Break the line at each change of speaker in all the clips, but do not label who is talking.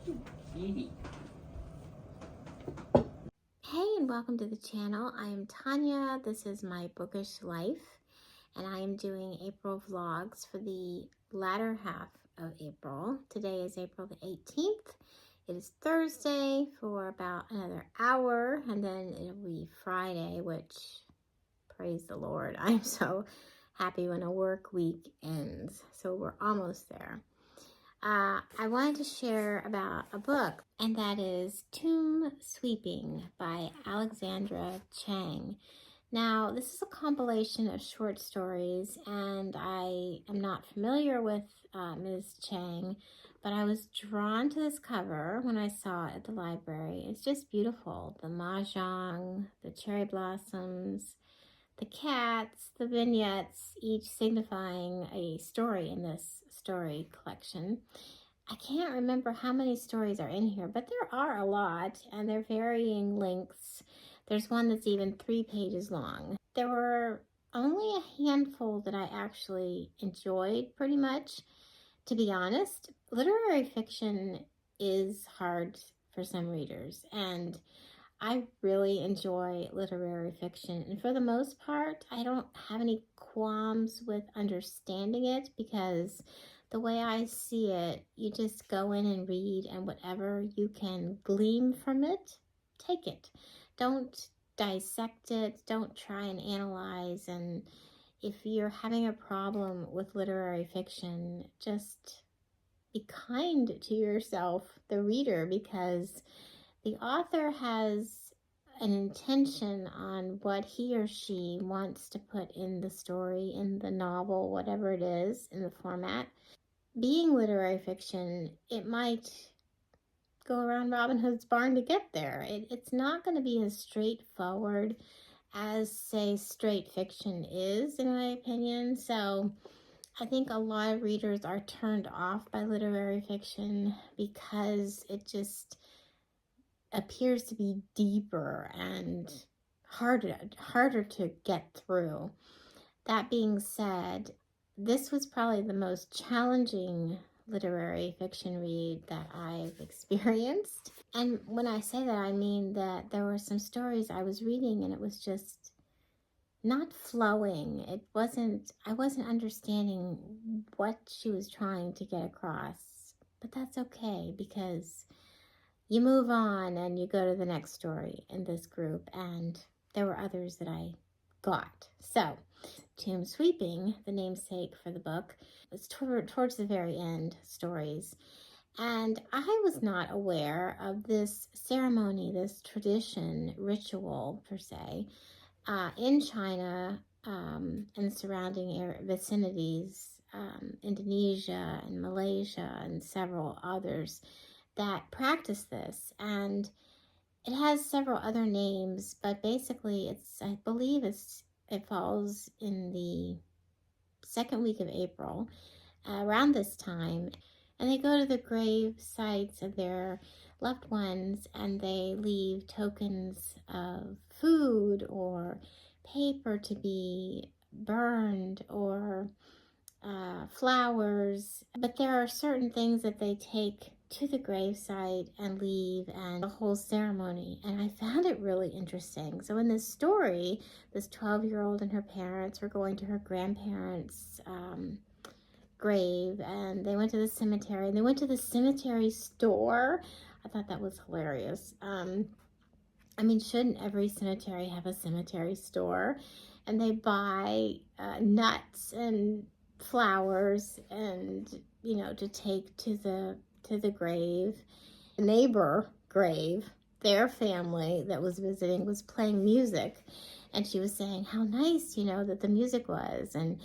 Edie.
Hey, and welcome to the channel. I am Tanya. This is my bookish life, and I am doing April vlogs for the latter half of April. Today is April the 18th. It is Thursday for about another hour, and then it'll be Friday, which, praise the Lord, I'm so happy when a work week ends. So we're almost there. I wanted to share about a book, and that is Tomb Sweeping by Alexandra Chang. Now, this is a compilation of short stories, and I am not familiar with Ms. Chang, but I was drawn to this cover when I saw it at the library. It's just beautiful. The mahjong, the cherry blossoms, the cats, the vignettes, each signifying a story in this story collection. I can't remember how many stories are in here, but there are a lot, and they're varying lengths. There's one that's even 3 pages long. There were only a handful that I actually enjoyed pretty much. To be honest, literary fiction is hard for some readers, and I really enjoy literary fiction, and for the most part, I don't have any qualms with understanding it, because the way I see it, you just go in and read, and whatever you can glean from it, take it. Don't dissect it, don't try and analyze, and if you're having a problem with literary fiction, just be kind to yourself, the reader, because the author has an intention on what he or she wants to put in the story, in the novel, whatever it is, in the format. Being literary fiction, it might go around Robin Hood's barn to get there. It's not going to be as straightforward as, say, straight fiction is, in my opinion. So I think a lot of readers are turned off by literary fiction because it just appears to be deeper and harder to get through. That being said, this was probably the most challenging literary fiction read that I've experienced. And when I say that, I mean that there were some stories I was reading and it was just not flowing. I wasn't understanding what she was trying to get across. But that's okay, because you move on and you go to the next story in this group, and there were others that I got. So, Tomb Sweeping, the namesake for the book, was towards the very end stories. And I was not aware of this ceremony, this tradition, ritual per se, in China and the surrounding vicinities, Indonesia and Malaysia and several others, that practice this. And it has several other names, but basically I believe it falls in the second week of April, around this time, and they go to the grave sites of their loved ones, and they leave tokens of food or paper to be burned, or flowers. But there are certain things that they take to the gravesite and leave, and the whole ceremony. And I found it really interesting. So in this story, this 12-year-old and her parents were going to her grandparents' grave, and they went to the cemetery, and they went to the cemetery store. I thought that was hilarious. I mean, shouldn't every cemetery have a cemetery store? And they buy nuts and flowers, and to take to the grave. The neighbor grave, their family that was visiting was playing music, and she was saying how nice that the music was, and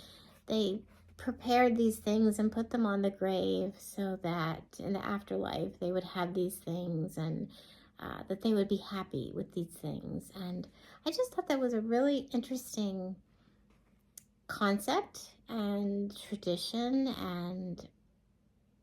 they prepared these things and put them on the grave so that in the afterlife they would have these things, and that they would be happy with these things. And I just thought that was a really interesting concept and tradition, and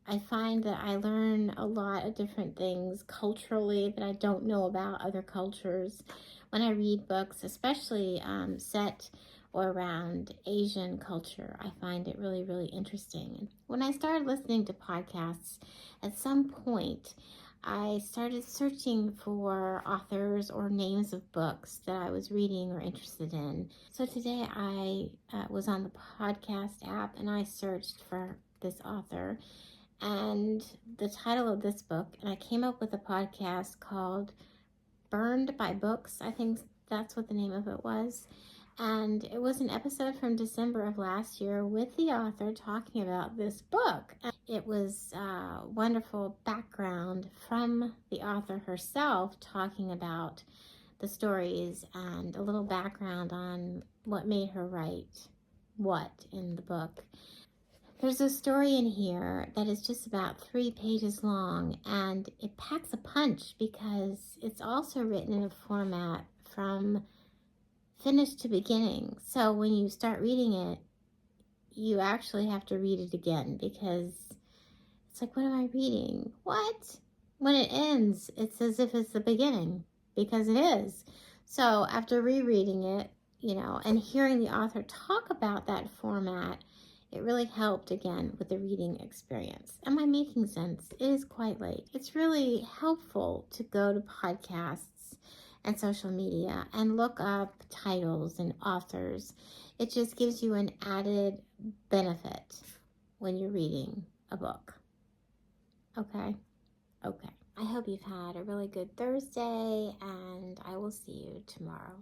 I find that I learn a lot of different things culturally that I don't know about other cultures when I read books, especially set or around Asian culture. I find it really, really interesting. When I started listening to podcasts, at some point, I started searching for authors or names of books that I was reading or interested in. So today I was on the podcast app and I searched for this author and the title of this book, and I came up with a podcast called Burned by Books. I think that's what the name of it was. And it was an episode from December of last year with the author talking about this book. It was a wonderful background from the author herself talking about the stories and a little background on what made her write what in the book. There's a story in here that is just about 3 pages long, and it packs a punch because it's also written in a format from finish to beginning. So when you start reading it, you actually have to read it again because it's like, what am I reading? What? When it ends, it's as if it's the beginning because it is. So after rereading it, and hearing the author talk about that format, it really helped again with the reading experience. Am I making sense? It is quite late. It's really helpful to go to podcasts and social media and look up titles and authors. It just gives you an added benefit when you're reading a book. Okay. I hope you've had a really good Thursday, and I will see you tomorrow.